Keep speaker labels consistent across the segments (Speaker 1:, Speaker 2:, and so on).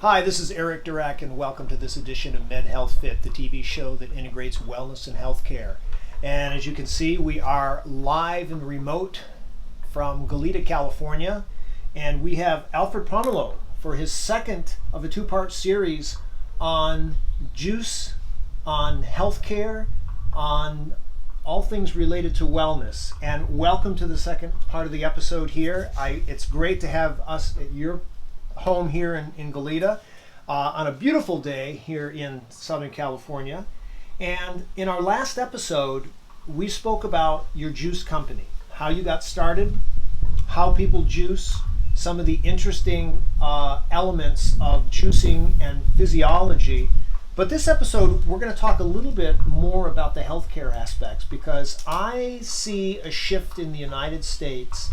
Speaker 1: Hi, this is Eric Durack, and welcome to this edition of Medhealthfit, the TV show that integrates wellness and healthcare. And as you can see, we are live and remote from Goleta, California, and we have Alfred Pomerleau for his second of a two-part series on juice, on healthcare, on all things related to wellness. And welcome to the second part of the episode here. It's great to have us at your home here in Goleta on a beautiful day here in Southern California. And in our last episode, we spoke about your juice company, how you got started, how people juice, some of the interesting elements of juicing and physiology. But this episode, we're going to talk a little bit more about the healthcare aspects, because I see a shift in the United States,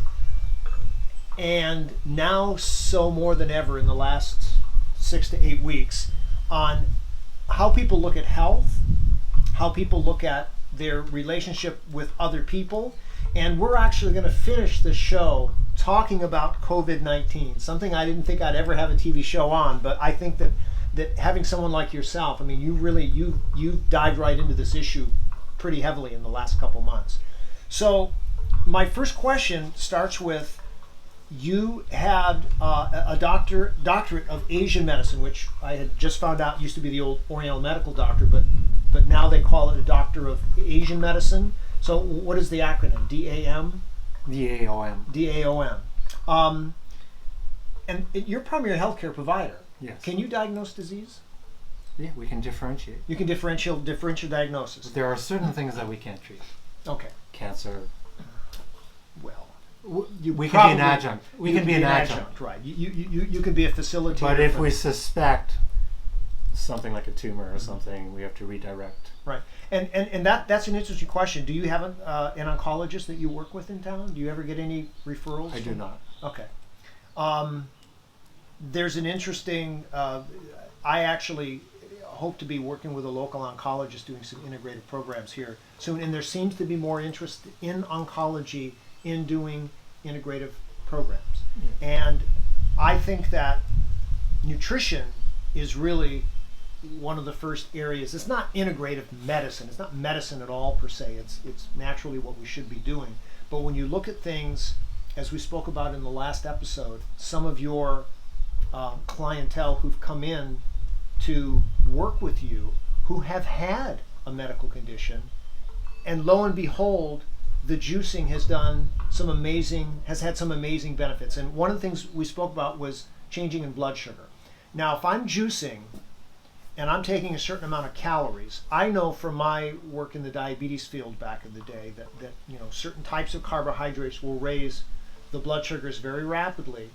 Speaker 1: and now so more than ever in the last 6 to 8 weeks, on how people look at health, how people look at their relationship with other people. And we're actually going to finish the show talking about COVID-19, something I didn't think I'd ever have a TV show on, but I think that having someone like yourself, I mean, you dived right into this issue pretty heavily in the last couple months. So my first question starts with, you had a doctorate of Asian medicine, which I had just found out used to be the old Oriental medical doctor, but now they call it a doctor of Asian medicine. So what is the acronym? DAM?
Speaker 2: DAOM.
Speaker 1: DAOM. And you're primary healthcare provider.
Speaker 2: Yes.
Speaker 1: Can you diagnose disease?
Speaker 2: Yeah, we can differentiate.
Speaker 1: You can differential diagnosis.
Speaker 2: There are certain things that we can't treat.
Speaker 1: Okay.
Speaker 2: Cancer.
Speaker 1: Well,
Speaker 2: we can be an adjunct. We can be an adjunct.
Speaker 1: Right. You can be a facilitator.
Speaker 2: But if we suspect something like a tumor or something, we have to redirect.
Speaker 1: Right. And that's an interesting question. Do you have an oncologist that you work with in town? Do you ever get any referrals?
Speaker 2: I do not.
Speaker 1: Okay. There's an interesting, I actually hope to be working with a local oncologist doing some integrative programs here soon, and there seems to be more interest in oncology in doing integrative programs. Yeah. And I think that nutrition is really one of the first areas. It's not integrative medicine. It's not medicine at all per se. It's naturally what we should be doing. But when you look at things, as we spoke about in the last episode, some of your clientele who've come in to work with you who have had a medical condition, and lo and behold, the juicing has had some amazing benefits. And one of the things we spoke about was changing in blood sugar. Now, if I'm juicing and I'm taking a certain amount of calories, I know from my work in the diabetes field back in the day that certain types of carbohydrates will raise the blood sugars very rapidly,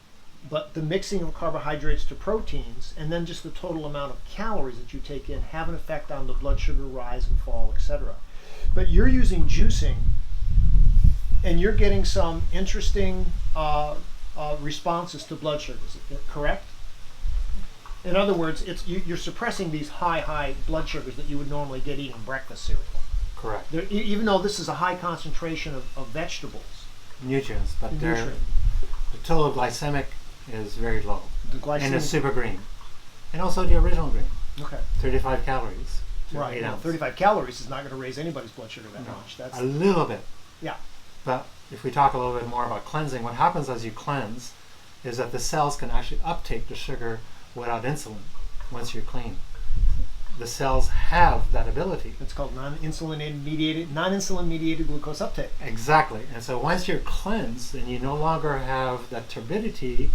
Speaker 1: but the mixing of carbohydrates to proteins and then just the total amount of calories that you take in have an effect on the blood sugar rise and fall, etc. But you're using juicing, and you're getting some interesting responses to blood sugars, correct? In other words, you're suppressing these high blood sugars that you would normally get eating breakfast cereal.
Speaker 2: Correct.
Speaker 1: Even though this is a high concentration of vegetables.
Speaker 2: Nutrients, but the total glycemic is very low. And it's super green. And also the original green.
Speaker 1: Okay.
Speaker 2: 35 calories.
Speaker 1: Right. 35 calories is not going to raise anybody's blood sugar that much. That's
Speaker 2: a little bit.
Speaker 1: Yeah.
Speaker 2: But if we talk a little bit more about cleansing, what happens as you cleanse is that the cells can actually uptake the sugar without insulin once you're clean. The cells have that ability.
Speaker 1: It's called non-insulin mediated glucose uptake.
Speaker 2: Exactly. And so once you're cleansed and you no longer have that turbidity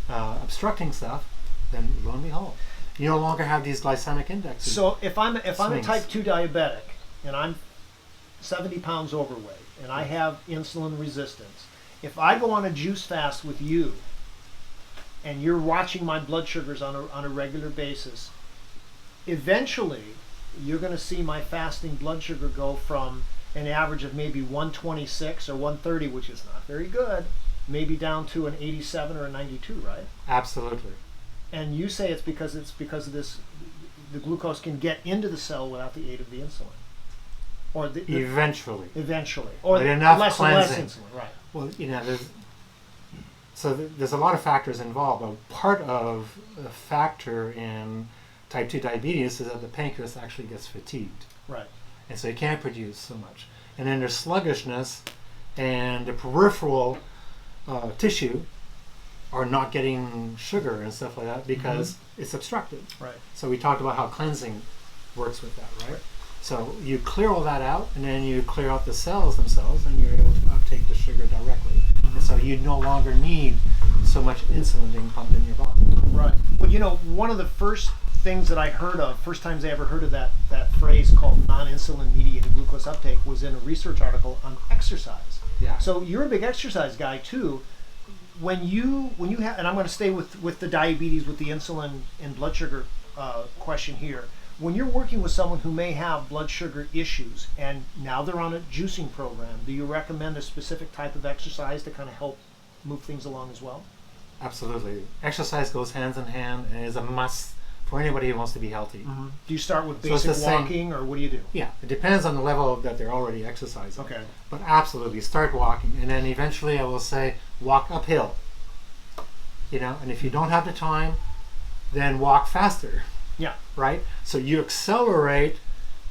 Speaker 2: obstructing stuff, then lo and behold, you no longer have these glycemic indexes.
Speaker 1: So if I'm a type 2 diabetic and I'm 70 pounds overweight and I have insulin resistance, if I go on a juice fast with you and you're watching my blood sugars on a regular basis, eventually you're going to see my fasting blood sugar go from an average of maybe 126 or 130, which is not very good, maybe down to an 87 or a 92, right?
Speaker 2: Absolutely.
Speaker 1: And you say it's because of this, the glucose can get into the cell without the aid of the insulin. Or
Speaker 2: eventually.
Speaker 1: Or
Speaker 2: but enough
Speaker 1: less
Speaker 2: cleansing.
Speaker 1: and less insulin, right?
Speaker 2: Well, So there's a lot of factors involved. But part of the factor in type 2 diabetes is that the pancreas actually gets fatigued.
Speaker 1: Right.
Speaker 2: And so you can't produce so much. And then there's sluggishness, and the peripheral tissue are not getting sugar and stuff like that because it's obstructed.
Speaker 1: Right.
Speaker 2: So we talked about how cleansing works with that, right? So you clear all that out, and then you clear out the cells themselves, and you're able to uptake the sugar directly. And so you no longer need so much insulin being pumped in your body.
Speaker 1: Right. Well, you know, one of the first things that I heard of, first times I ever heard of that phrase called non-insulin mediated glucose uptake was in a research article on exercise.
Speaker 2: Yeah.
Speaker 1: So you're a big exercise guy too. When you have, and I'm going to stay with the diabetes, with the insulin and blood sugar question here. When you're working with someone who may have blood sugar issues and now they're on a juicing program, do you recommend a specific type of exercise to kind of help move things along as well?
Speaker 2: Absolutely. Exercise goes hands in hand and is a must for anybody who wants to be healthy.
Speaker 1: Do you start with
Speaker 2: So it's
Speaker 1: basic
Speaker 2: the same-
Speaker 1: walking, or what do you do?
Speaker 2: Yeah, it depends on the level that they're already exercising.
Speaker 1: Okay.
Speaker 2: But absolutely, start walking, and then eventually I will say walk uphill. You know, and if you don't have the time, then walk faster.
Speaker 1: Yeah.
Speaker 2: Right? So you accelerate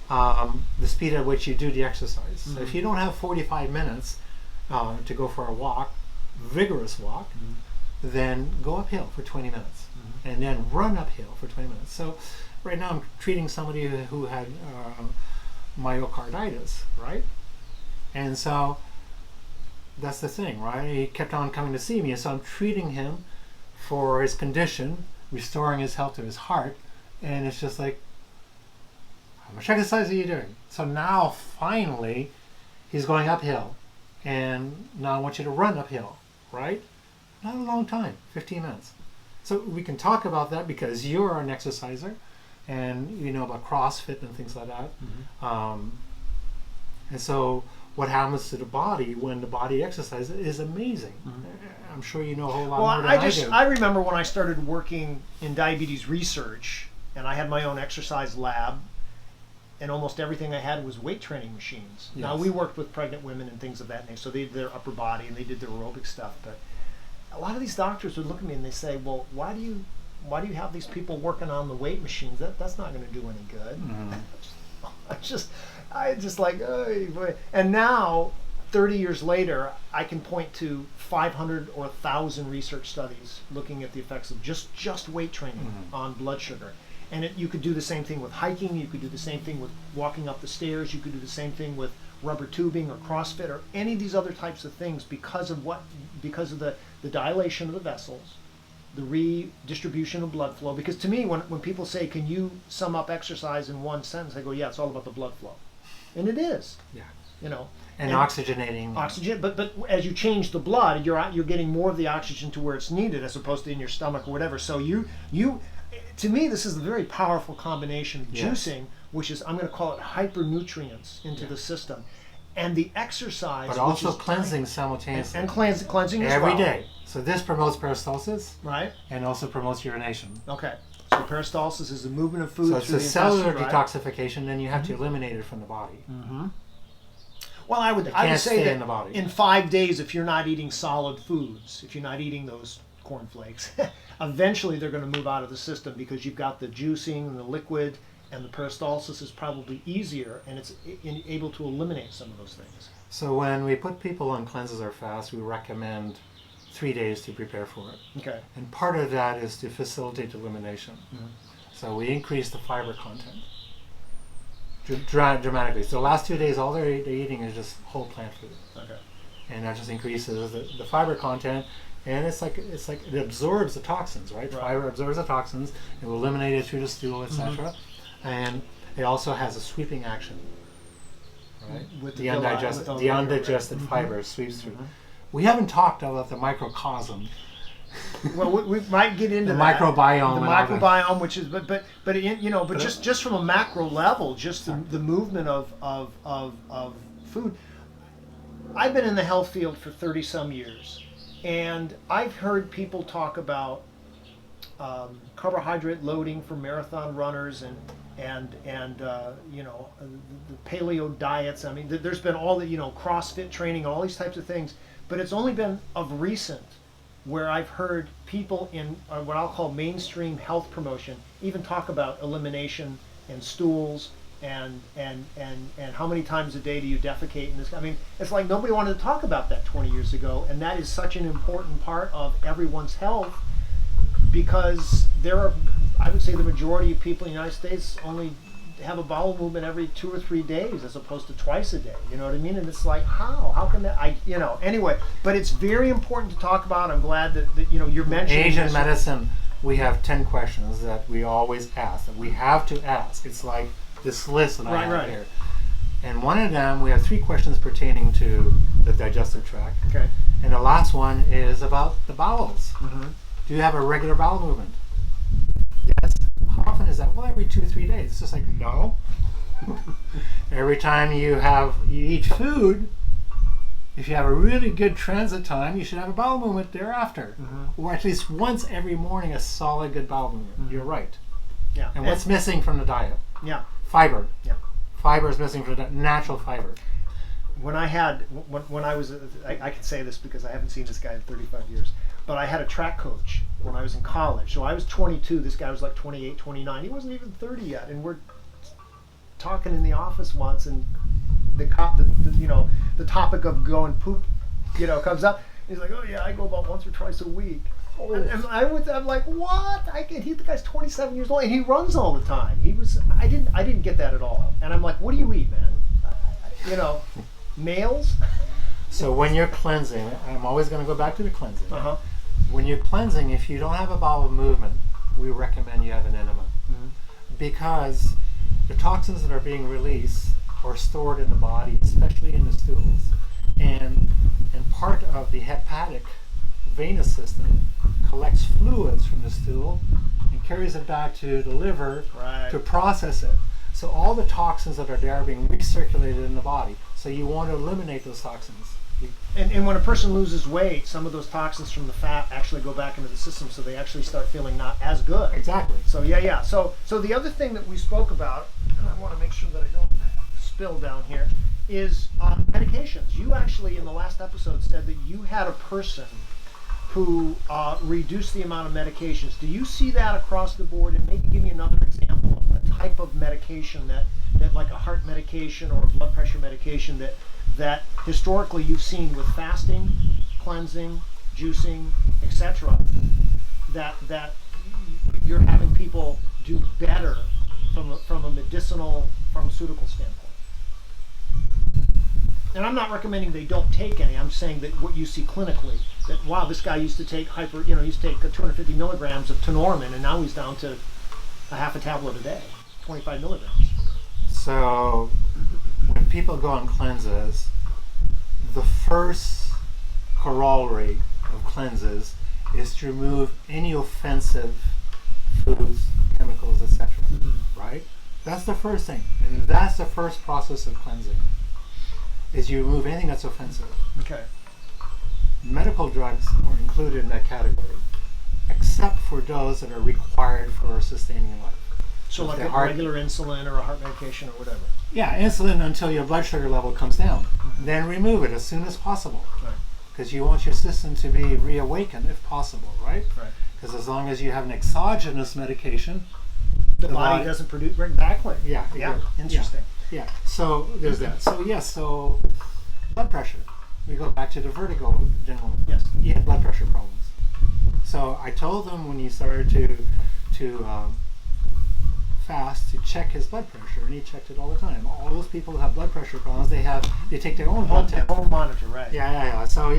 Speaker 2: the speed at which you do the exercise. So if you don't have 45 minutes to go for a walk, vigorous walk, then go uphill for 20 minutes and then run uphill for 20 minutes. So right now I'm treating somebody who had myocarditis, right? And so that's the thing, right? He kept on coming to see me, and so I'm treating him for his condition, restoring his health to his heart, and it's just like, how much exercise are you doing? So now finally he's going uphill, and now I want you to run uphill, right? Not a long time, 15 minutes. So we can talk about that because you're an exerciser and you know about CrossFit and things like that. And so what happens to the body when the body exercises is amazing. I'm sure you know a whole lot more than I do.
Speaker 1: I remember when I started working in diabetes research, and I had my own exercise lab, and almost everything I had was weight training machines. Now, we worked with pregnant women and things of that nature, so they did their upper body and they did their aerobic stuff. But a lot of these doctors would look at me and they say, well, why do you have these people working on the weight machines? That's not going to do any good. I just like, oh, boy. And now, 30 years later, I can point to 500 or 1,000 research studies looking at the effects of just weight training on blood sugar. And you could do the same thing with hiking, you could do the same thing with walking up the stairs, you could do the same thing with rubber tubing or CrossFit or any of these other types of things because of the dilation of the vessels, the redistribution of blood flow. Because to me, when people say, can you sum up exercise in one sentence, I go, yeah, it's all about the blood flow. And it is. Yeah. You know.
Speaker 2: And oxygenating.
Speaker 1: Oxygen, but as you change the blood, you're getting more of the oxygen to where it's needed as opposed to in your stomach or whatever. So you to me, this is a very powerful combination of juicing, which is, I'm going to call it hypernutrients into the system, and the exercise,
Speaker 2: but also cleansing simultaneously.
Speaker 1: And cleansing as
Speaker 2: every
Speaker 1: well.
Speaker 2: day. So this promotes peristalsis,
Speaker 1: right?
Speaker 2: And also promotes urination.
Speaker 1: Okay. So peristalsis is the movement of food
Speaker 2: so
Speaker 1: through
Speaker 2: it's
Speaker 1: the
Speaker 2: a cellular
Speaker 1: intestine,
Speaker 2: detoxification, then you have to eliminate it from the body.
Speaker 1: Well, I would say that
Speaker 2: in the body.
Speaker 1: In 5 days, if you're not eating solid foods, if you're not eating those cornflakes, eventually they're going to move out of the system because you've got the juicing and the liquid, and the peristalsis is probably easier, and it's able to eliminate some of those things.
Speaker 2: So when we put people on cleanses or fasts, we recommend 3 days to prepare for it. Okay. And part of that is to facilitate elimination. So we increase the fiber content dramatically. So the last 2 days, all they're eating is just whole plant food. Okay. And that just increases the fiber content, and it's like it absorbs the toxins, right? Fiber absorbs the toxins. It will eliminate it through the stool, etc. And it also has a sweeping action, right? With the undigested fiber sweeps through. We haven't talked about the microcosm.
Speaker 1: Well, we might get into
Speaker 2: the microbiome.
Speaker 1: The microbiome, which is, but just from a macro level, just the movement of food. I've been in the health field for 30 some years, and I've heard people talk about carbohydrate loading for marathon runners and the paleo diets. I mean, there's been all the CrossFit training, all these types of things, but it's only been of recent where I've heard people in what I'll call mainstream health promotion even talk about elimination and stools and how many times a day do you defecate in this. I mean, it's like nobody wanted to talk about that 20 years ago, and that is such an important part of everyone's health, because there are, I would say the majority of people in the United States only have a bowel movement every 2 or 3 days as opposed to twice a day. You know what I mean? And it's like, how can that, anyway, but it's very important to talk about. I'm glad that you're mentioning
Speaker 2: Asian
Speaker 1: this.
Speaker 2: medicine, we have 10 questions that we always ask, that we have to ask. It's like this list that I have here. And one of them, we have 3 questions pertaining to the digestive tract.
Speaker 1: Okay.
Speaker 2: And the last one is about the bowels.
Speaker 1: Mm-hmm.
Speaker 2: Do you have a regular bowel movement? Yes. How often is that? Well, every 2 or 3 days. It's just like, no. Every time you eat food, if you have a really good transit time, you should have a bowel movement thereafter.
Speaker 1: Mm-hmm.
Speaker 2: Or at least once every morning, a solid good bowel movement.
Speaker 1: Mm-hmm.
Speaker 2: You're right.
Speaker 1: Yeah.
Speaker 2: And what's missing from the diet?
Speaker 1: Yeah.
Speaker 2: Fiber.
Speaker 1: Yeah.
Speaker 2: Fiber is missing from the diet. Natural fiber.
Speaker 1: When I was, I can say this because I haven't seen this guy in 35 years, but I had a track coach when I was in college. So I was 22, this guy was like 28, 29. He wasn't even 30 yet. And we're talking in the office once, and the topic of going poop, comes up. He's like, oh yeah, I go about once or twice a week. Oh. And I'm like, what? The guy's 27 years old and he runs all the time. I didn't get that at all. And I'm like, what do you eat, man? Males?
Speaker 2: So when you're cleansing, I'm always going to go back to the cleansing.
Speaker 1: Uh-huh.
Speaker 2: When you're cleansing, if you don't have a bowel movement, we recommend you have an enema.
Speaker 1: Mm-hmm.
Speaker 2: Because the toxins that are being released are stored in the body, especially in the stools. And part of the hepatic venous system collects fluids from the stool and carries it back to the liver to process it. So all the toxins that are there are being recirculated in the body. So you want to eliminate those toxins.
Speaker 1: And when a person loses weight, some of those toxins from the fat actually go back into the system, so they actually start feeling not as good.
Speaker 2: Exactly.
Speaker 1: So yeah. So the other thing that we spoke about, and I want to make sure that I don't spill down here, is medications. You actually, in the last episode, said that you had a person who reduced the amount of medications. Do you see that across the board? And maybe give me another example of a type of medication that like a heart medication or a blood pressure medication that historically you've seen with fasting, cleansing, juicing, etc. That you're having people do better from a medicinal pharmaceutical standpoint. And I'm not recommending they don't take any. I'm saying that what you see clinically, that wow, this guy used to take used to take 250 milligrams of tenormin, and now he's down to a half a tablet a day, 25 milligrams.
Speaker 2: So when people go on cleanses, the first corollary of cleanses is to remove any offensive foods, chemicals, etc. Mm-hmm. Right? That's the first thing, and that's the first process of cleansing. Is you remove anything that's offensive.
Speaker 1: Okay.
Speaker 2: Medical drugs are included in that category, except for those that are required for sustaining life.
Speaker 1: So like a regular insulin or a heart medication or whatever.
Speaker 2: Yeah, insulin until your blood sugar level comes down. Mm-hmm. Then remove it as soon as possible.
Speaker 1: Right.
Speaker 2: Because you want your system to be reawakened if possible, right?
Speaker 1: Right.
Speaker 2: Because as long as you have an exogenous medication,
Speaker 1: the body doesn't produce exactly.
Speaker 2: Yeah.
Speaker 1: Interesting.
Speaker 2: Yeah, so there's that. So blood pressure. We go back to the vertigo gentleman.
Speaker 1: Yes.
Speaker 2: He had blood pressure problems. So I told him when he started to fast to check his blood pressure, and he checked it all the time. All those people who have blood pressure problems, they take their own blood test.
Speaker 1: Home monitor, right?
Speaker 2: Yeah. So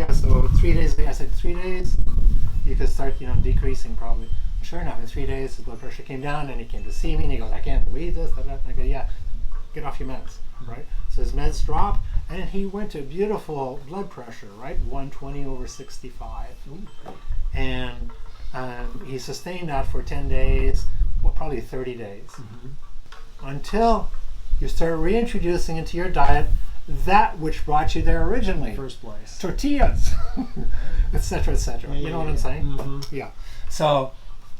Speaker 2: 3 days. I said 3 days, you could start decreasing probably. Sure enough, in 3 days his blood pressure came down, and he came to see me, and he goes, I can't believe this. I go, yeah. Get off your meds, right? So his meds dropped, and he went to beautiful blood pressure, right? 120/65. Ooh. And he sustained that for 10 days, well, probably 30 days. Mm-hmm. Until you start reintroducing into your diet that which brought you there originally.
Speaker 1: First place.
Speaker 2: Tortillas, etc., etc.
Speaker 1: Yeah,
Speaker 2: you know what I'm saying?
Speaker 1: Mm-hmm.
Speaker 2: Yeah. So,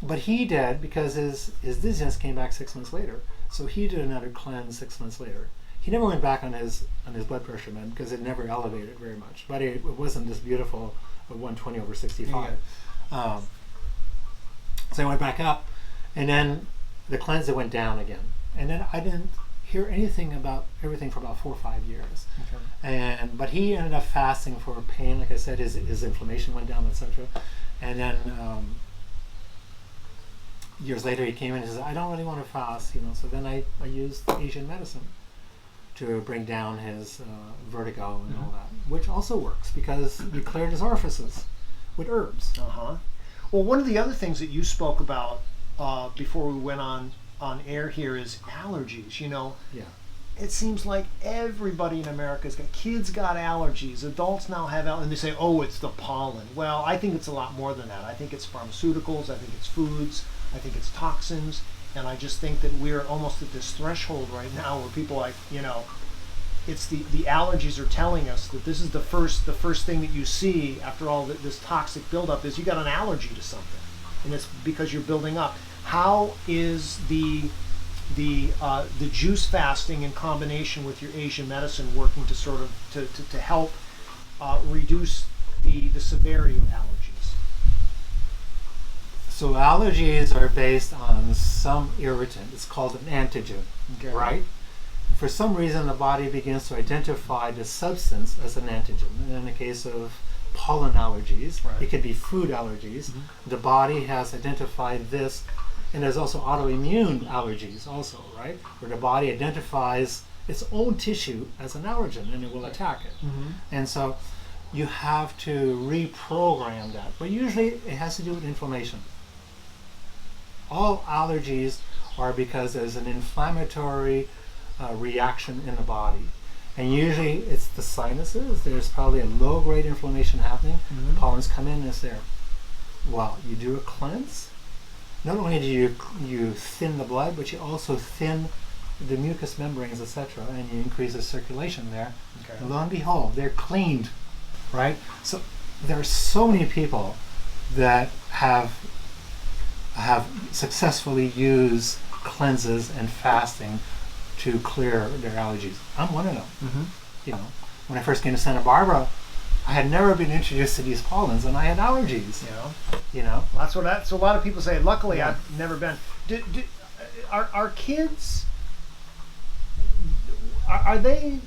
Speaker 2: but he did, because his dizziness came back 6 months later. So he did another cleanse 6 months later. He never went back on his blood pressure med because it never elevated very much. But it wasn't this beautiful but 120 over 65. So I went back up, and then the cleanser went down again. And then I didn't hear anything about everything for about 4 or 5 years. But he ended up fasting for pain. Like I said, his inflammation went down, etc. And then years later he came in and said, I don't really want to fast, So then I used Asian medicine to bring down his vertigo and all that, which also works because you cleared his orifices with herbs.
Speaker 1: Well, one of the other things that you spoke about before we went on air here is allergies.
Speaker 2: Yeah.
Speaker 1: It seems like everybody in America's got kids got allergies. Adults now have allergies, and they say, "Oh, it's the pollen." Well, I think it's a lot more than that. I think it's pharmaceuticals. I think it's foods. I think it's toxins. And I just think that we're almost at this threshold right now where people it's the allergies are telling us that this is the first thing that you see after all this toxic buildup is you got an allergy to something, and it's because you're building up. How is the juice fasting in combination with your Asian medicine working to sort of to help reduce the severity of allergies?
Speaker 2: So allergies are based on some irritant. It's called an antigen, right? For some reason, the body begins to identify the substance as an antigen. And in the case of pollen allergies, it could be food allergies. The body has identified this. And there's also autoimmune allergies also, right? Where the body identifies its own tissue as an allergen and it will attack it. And so you have to reprogram that. But usually it has to do with inflammation. All allergies are because there's an inflammatory reaction in the body. And usually it's the sinuses. There's probably a low-grade inflammation happening. The pollens come in and it's there. Well, you do a cleanse. Not only do you thin the blood, but you also thin the mucous membranes, etc., and you increase the circulation there. And lo and behold, they're cleaned, right? So there are so many people that have successfully used cleanses and fasting to clear their allergies. I'm one of them. When I first came to Santa Barbara, I had never been introduced to these pollens, and I had allergies.
Speaker 1: That's what. So a lot of people say. Luckily, I've never been. Are kids? Are they?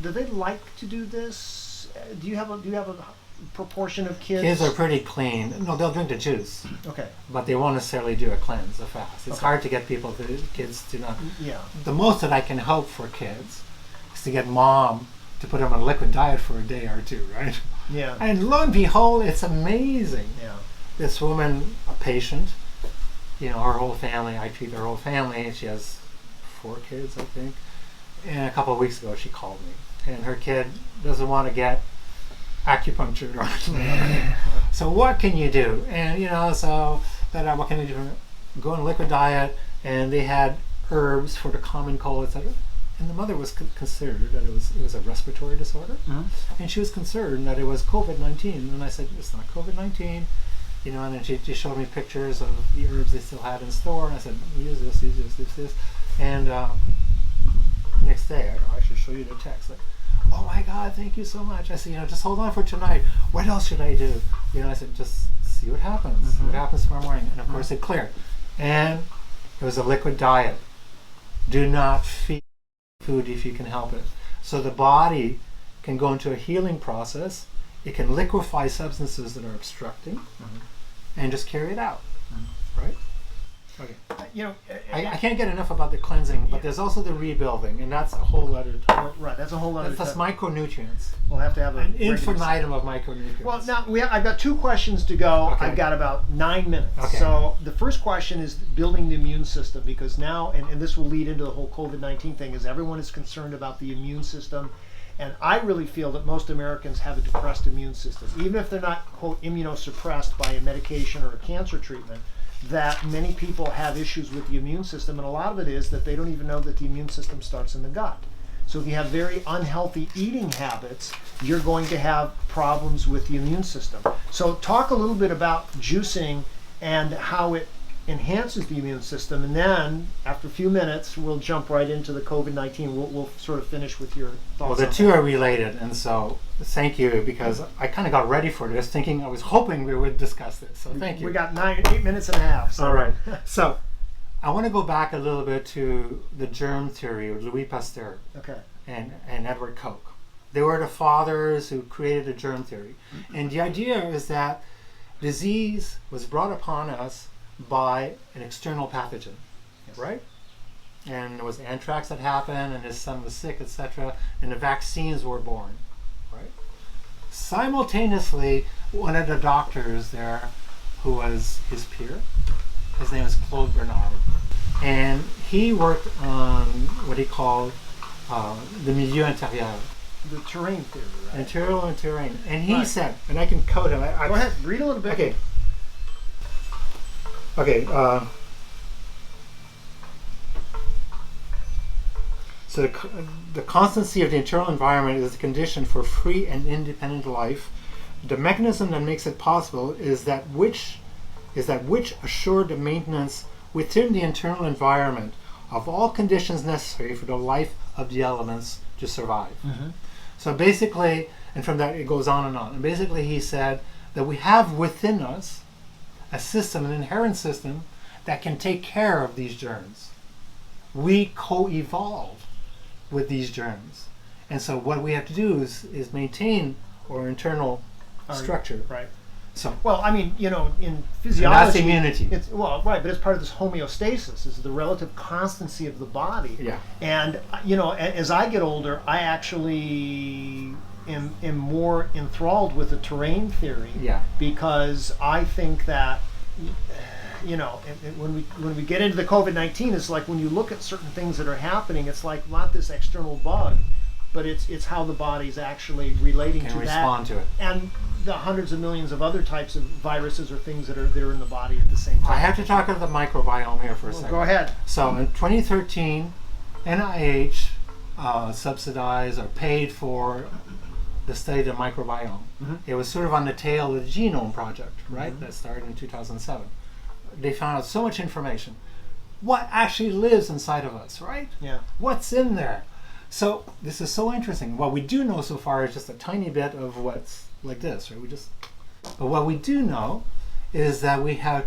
Speaker 1: Do they like to do this? Do you have a proportion of kids?
Speaker 2: Kids are pretty clean. No, they'll drink the juice.
Speaker 1: Okay.
Speaker 2: But they won't necessarily do a cleanse, a fast. It's hard to get kids to not.
Speaker 1: Yeah.
Speaker 2: The most that I can hope for kids is to get mom to put them on a liquid diet for a day or two, right?
Speaker 1: Yeah.
Speaker 2: And lo and behold, it's amazing.
Speaker 1: Yeah.
Speaker 2: This woman, a patient, her whole family, I treat her whole family. She has 4 kids, I think. And a couple of weeks ago, she called me. And her kid doesn't want to get acupuncture or anything. So what can you do? And, what can you do? Go on a liquid diet. And they had herbs for the common cold, etc. And the mother was considered that it was a respiratory disorder, and she was concerned that it was COVID-19. And I said, it's not COVID-19, and then she showed me pictures of the herbs they still had in store, and I said, use this. And next day, I should show you the text. Like, oh my God, thank you so much. I said, just hold on for tonight. What else should I do? I said, just see what happens. See what happens tomorrow morning. And of course, it cleared. And it was a liquid diet. Do not feed food if you can help it. So the body can go into a healing process. It can liquefy substances that are obstructing and just carry it out. Right? Okay. I can't get enough about the cleansing, but there's also the rebuilding, and that's a whole other topic.
Speaker 1: Right, that's a whole other
Speaker 2: That's micronutrients.
Speaker 1: We'll have to have
Speaker 2: an infinitum of micronutrients.
Speaker 1: Well, now I've got 2 questions to go.
Speaker 2: Okay.
Speaker 1: I've got about 9 minutes.
Speaker 2: Okay.
Speaker 1: So the first question is building the immune system, because now, and this will lead into the whole COVID-19 thing, is everyone is concerned about the immune system. And I really feel that most Americans have a depressed immune system. Even if they're not, quote, immunosuppressed by a medication or a cancer treatment, that many people have issues with the immune system, and a lot of it is that they don't even know that the immune system starts in the gut. So if you have very unhealthy eating habits, you're going to have problems with the immune system. So talk a little bit about juicing and how it enhances the immune system, and then after a few minutes we'll jump right into the COVID-19. We'll sort of finish with your thoughts.
Speaker 2: Well, the two are related, and so thank you, because I kind of got ready for this, I was hoping we would discuss this. So thank you.
Speaker 1: We got 8 minutes and a half. So.
Speaker 2: All right. So I want to go back a little bit to the germ theory of Louis Pasteur and Edward Koch. They were the fathers who created the germ theory, and the idea is that disease was brought upon us by an external pathogen, right? And there was anthrax that happened, and his son was sick, etc., and the vaccines were born, right? Simultaneously, one of the doctors there, who was his peer, his name is Claude Bernard, and he worked on what he called the milieu intérieur.
Speaker 1: The terrain theory, right?
Speaker 2: Interior and terrain. And he said, and I can quote him.
Speaker 1: Go ahead, read a little bit.
Speaker 2: Okay. Okay. So the constancy of the internal environment is the condition for free and independent life. The mechanism that makes it possible is that which assure the maintenance within the internal environment of all conditions necessary for the life of the elements to survive. Mm-hmm. So basically, and from that it goes on. And basically he said that we have within us a system, an inherent system, that can take care of these germs. We co-evolve with these germs. And so what we have to do is maintain our internal structure.
Speaker 1: Right.
Speaker 2: So,
Speaker 1: well, I mean, in physiology,
Speaker 2: that's immunity.
Speaker 1: But it's part of this homeostasis, is the relative constancy of the body.
Speaker 2: Yeah.
Speaker 1: And as I get older, I actually am more enthralled with the terrain theory.
Speaker 2: Yeah.
Speaker 1: Because I think that when we get into the COVID-19, it's like when you look at certain things that are happening, it's like not this external bug, but it's how the body's actually relating to
Speaker 2: respond
Speaker 1: that,
Speaker 2: to it,
Speaker 1: and the hundreds of millions of other types of viruses or things that are in the body at the same time.
Speaker 2: I have to talk about the microbiome here for a second.
Speaker 1: Go ahead.
Speaker 2: So in 2013, NIH subsidized or paid for the study of the microbiome. Mm-hmm. It was sort of on the tail of the Genome Project, right? Mm-hmm. That started in 2007. They found out so much information. What actually lives inside of us, right?
Speaker 1: Yeah.
Speaker 2: What's in there? So this is so interesting. What we do know so far is just a tiny bit of what's like this, right? But what we do know is that we have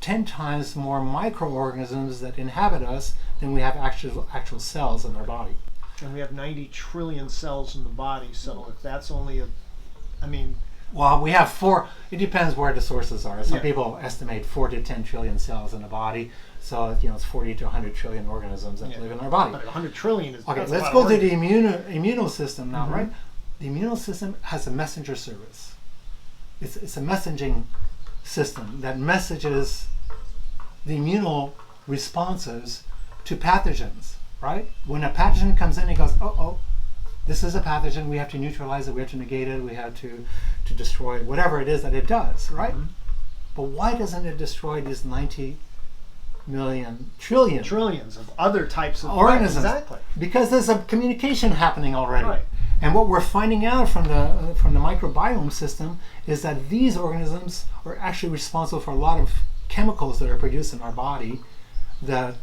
Speaker 2: 10 times more microorganisms that inhabit us than we have actual cells in our body.
Speaker 1: And we have 90 trillion cells in the body, so if that's only
Speaker 2: well, we have 4. It depends where the sources are. Some people estimate 4 to 10 trillion cells in the body. So it's 40 to 100 trillion organisms that live in our body.
Speaker 1: But 100 trillion is
Speaker 2: okay. Let's go to the immune system now, mm-hmm. right? The immune system has a messenger service. It's a messaging system that messages the immune responses to pathogens, right? When a pathogen comes in, it goes, oh, this is a pathogen. We have to neutralize it. We have to negate it. We have to destroy it, whatever it is that it does, right? Mm-hmm. But why doesn't it destroy these 90 million trillions
Speaker 1: of other types of
Speaker 2: organisms?
Speaker 1: Right, exactly.
Speaker 2: Because there's a communication happening already.
Speaker 1: Right.
Speaker 2: And what we're finding out from the microbiome system is that these organisms are actually responsible for a lot of chemicals that are produced in our body, that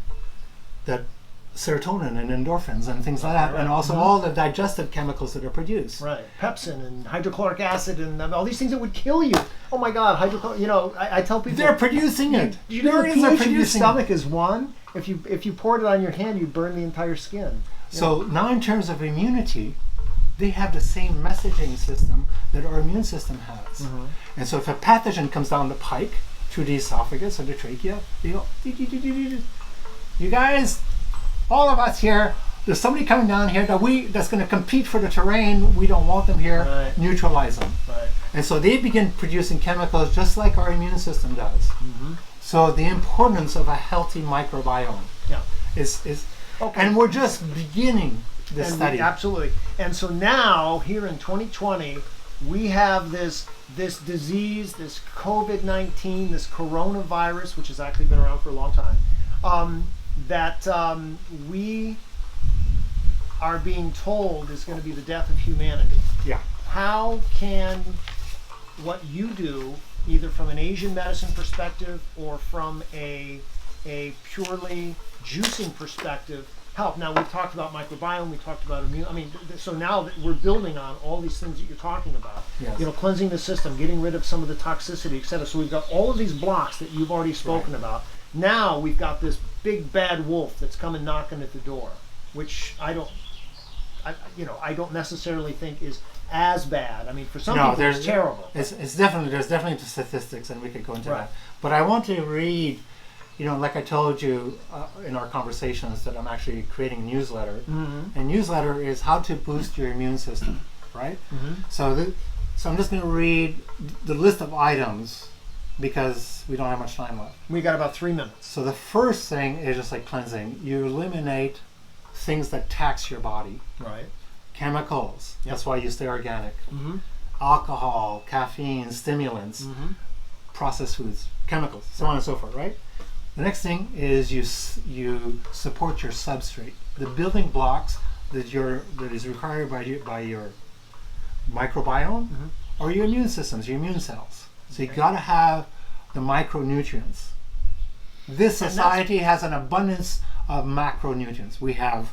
Speaker 2: serotonin and endorphins and things like that, and also mm-hmm. all the digestive chemicals that are produced.
Speaker 1: Right, pepsin and hydrochloric acid and all these things that would kill you. Oh my God, I tell people
Speaker 2: they're producing it.
Speaker 1: You know, the pH of your stomach is 1. If you poured it on your hand, you'd burn the entire skin.
Speaker 2: So now, in terms of immunity, they have the same messaging system that our immune system has. Mm-hmm. And so if a pathogen comes down the pike through the esophagus or the trachea, they go, you guys, all of us here, there's somebody coming down here that's going to compete for the terrain. We don't want them here.
Speaker 1: Right.
Speaker 2: Neutralize them.
Speaker 1: Right.
Speaker 2: And so they begin producing chemicals just like our immune system does. Mm-hmm. So the importance of a healthy microbiome is okay. And we're just beginning this study.
Speaker 1: Absolutely. And so now, here in 2020, we have this disease, this COVID-19, this coronavirus, which has actually been around for a long time, that we are being told is going to be the death of humanity.
Speaker 2: Yeah.
Speaker 1: How can what you do either from an Asian medicine perspective or from a purely juicing perspective, help? Now, we've talked about microbiome, we talked about immune. I mean, so now that we're building on all these things that you're talking about.
Speaker 2: Yes.
Speaker 1: You know, cleansing the system, getting rid of some of the toxicity, et cetera. So we've got all of these blocks that you've already spoken about. Now we've got this big bad wolf that's coming knocking at the door, which I don't necessarily think is as bad. I mean, for some people, it's terrible.
Speaker 2: It's definitely, there's definitely statistics, and we could go into that. But I want to read, like I told you in our conversations, that I'm actually creating a newsletter.
Speaker 1: Mm-hmm.
Speaker 2: And newsletter is how to boost your immune system, right?
Speaker 1: Mm-hmm.
Speaker 2: So I'm just going to read the list of items because we don't have much time left.
Speaker 1: We got about 3 minutes.
Speaker 2: So the first thing is just like cleansing. You eliminate things that tax your body.
Speaker 1: Right.
Speaker 2: Chemicals.
Speaker 1: Yep.
Speaker 2: That's why you stay organic.
Speaker 1: Mm-hmm.
Speaker 2: Alcohol, caffeine, stimulants,
Speaker 1: Mm-hmm.
Speaker 2: processed foods, chemicals, so on and so forth, right? The next thing is you support your substrate, the building blocks that is required by your microbiome
Speaker 1: Mm-hmm.
Speaker 2: or your immune systems, your immune cells. So you got to have the micronutrients. This society has an abundance of macronutrients. We have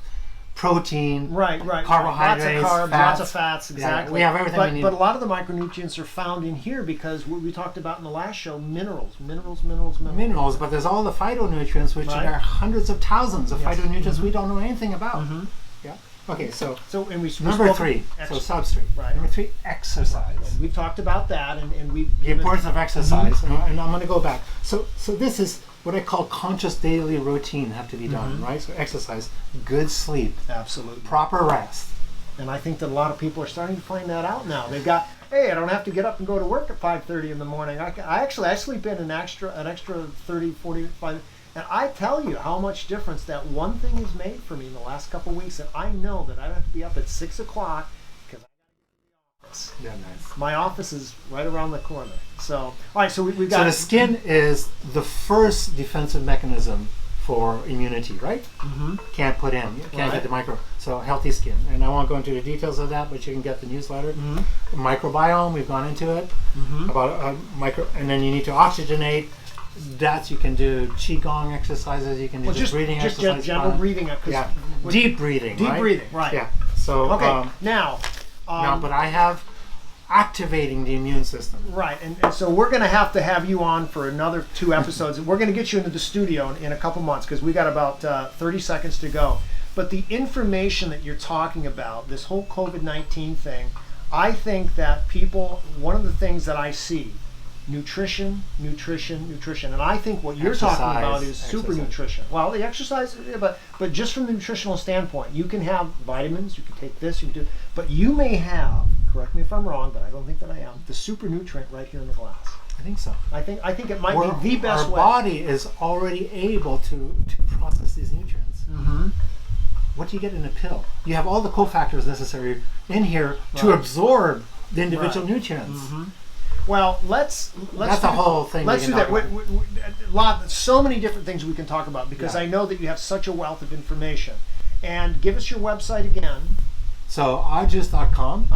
Speaker 2: protein, carbohydrates,
Speaker 1: lots of carbs,
Speaker 2: fats.
Speaker 1: lots of fats, exactly.
Speaker 2: Yeah, we have everything we need.
Speaker 1: But a lot of the micronutrients are found in here because what we talked about in the last show, minerals.
Speaker 2: Minerals, but there's all the phytonutrients, which
Speaker 1: Right.
Speaker 2: are hundreds of thousands of
Speaker 1: Yes.
Speaker 2: phytonutrients we don't know anything about.
Speaker 1: Mm-hmm.
Speaker 2: Yeah. Okay, so
Speaker 1: And we
Speaker 2: number
Speaker 1: spoke
Speaker 2: 3,
Speaker 1: extra-
Speaker 2: so substrate.
Speaker 1: Right.
Speaker 2: Number 3, exercise.
Speaker 1: And we've talked about that, and we've
Speaker 2: The
Speaker 1: given-
Speaker 2: importance of exercise, and I'm going to go back. So this is what I call conscious daily routine have to be done, right? So exercise, good sleep,
Speaker 1: Absolutely.
Speaker 2: proper rest.
Speaker 1: And I think that a lot of people are starting to find that out now. They've got, hey, I don't have to get up and go to work at 5:30 in the morning. I sleep in an extra 30, 45. And I tell you how much difference that one thing has made for me in the last couple of weeks. That I know that I don't have to be up at 6 o'clock because I got to get to the office.
Speaker 2: Yeah, nice.
Speaker 1: My office is right around the corner. So, all right, so we got.
Speaker 2: So the skin is the first defensive mechanism for immunity, right?
Speaker 1: Mm-hmm.
Speaker 2: Can't put in, you can't get the micro. So healthy skin, and I won't go into the details of that, but you can get the newsletter.
Speaker 1: Mm-hmm.
Speaker 2: Microbiome, we've gone into it
Speaker 1: Mm-hmm.
Speaker 2: about and then you need to oxygenate. That you can do qigong exercises. You can do just breathing exercises.
Speaker 1: Just general breathing.
Speaker 2: Yeah, deep breathing.
Speaker 1: Deep
Speaker 2: right?
Speaker 1: breathing, right?
Speaker 2: Yeah. So
Speaker 1: Okay. Now,
Speaker 2: but I have activating the immune system.
Speaker 1: Right, and so we're going to have you on for another 2 episodes. We're going to get you into the studio in a couple months because we got about 30 seconds to go. But the information that you're talking about, this whole COVID-19 thing, I think that one of the things that I see, nutrition, and I think what you're talking about is super nutrition. Well, the exercise, but just from the nutritional standpoint, you can have vitamins, you can take this, you can do, but you may have, correct me if I'm wrong, but I don't think that I am, the super nutrient right here in the glass.
Speaker 2: I think so.
Speaker 1: I think it might be the best way.
Speaker 2: Our body is already able to process these nutrients.
Speaker 1: Mm-hmm.
Speaker 2: What do you get in a pill? You have all the cofactors necessary in here to absorb the individual nutrients.
Speaker 1: Mm-hmm. Well, let's
Speaker 2: that's the whole thing.
Speaker 1: Let's do that. So many different things we can talk about because I know that you have such a wealth of information. And give us your website again.
Speaker 2: So ajuice.com.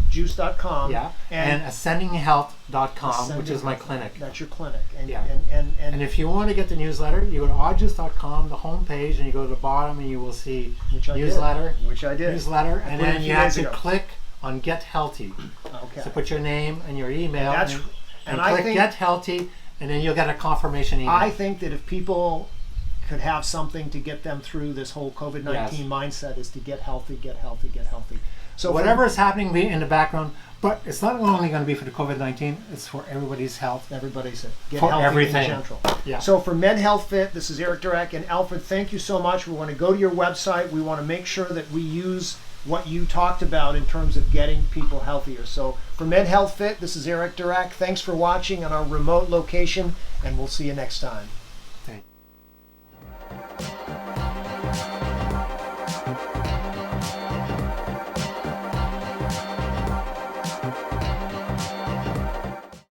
Speaker 1: Juice.com.
Speaker 2: Yeah. And ascendinghealth.com, which is my clinic.
Speaker 1: That's your clinic. And,
Speaker 2: yeah.
Speaker 1: And
Speaker 2: if you want to get the newsletter, you go to ajuice.com, the homepage, and you go to the bottom, and you will see newsletter.
Speaker 1: Which I did.
Speaker 2: Newsletter, and then you have to click on Get Healthy.
Speaker 1: Okay.
Speaker 2: So put your name and your email, and
Speaker 1: I
Speaker 2: click
Speaker 1: think,
Speaker 2: Get Healthy, and then you'll get a confirmation email.
Speaker 1: I think that if people could have something to get them through this whole COVID-19 mindset is to get healthy. So
Speaker 2: whatever is happening in the background, but it's not only going to be for the COVID-19, it's for everybody's health.
Speaker 1: Everybody's get
Speaker 2: for
Speaker 1: healthy
Speaker 2: everything.
Speaker 1: in general.
Speaker 2: Yeah.
Speaker 1: So for Medhealthfit, this is Eric Durek and Alfred. Thank you so much. We want to go to your website. We want to make sure that we use what you talked about in terms of getting people healthier. So for Medhealthfit, this is Eric Durek. Thanks for watching on our remote location, and we'll see you next time.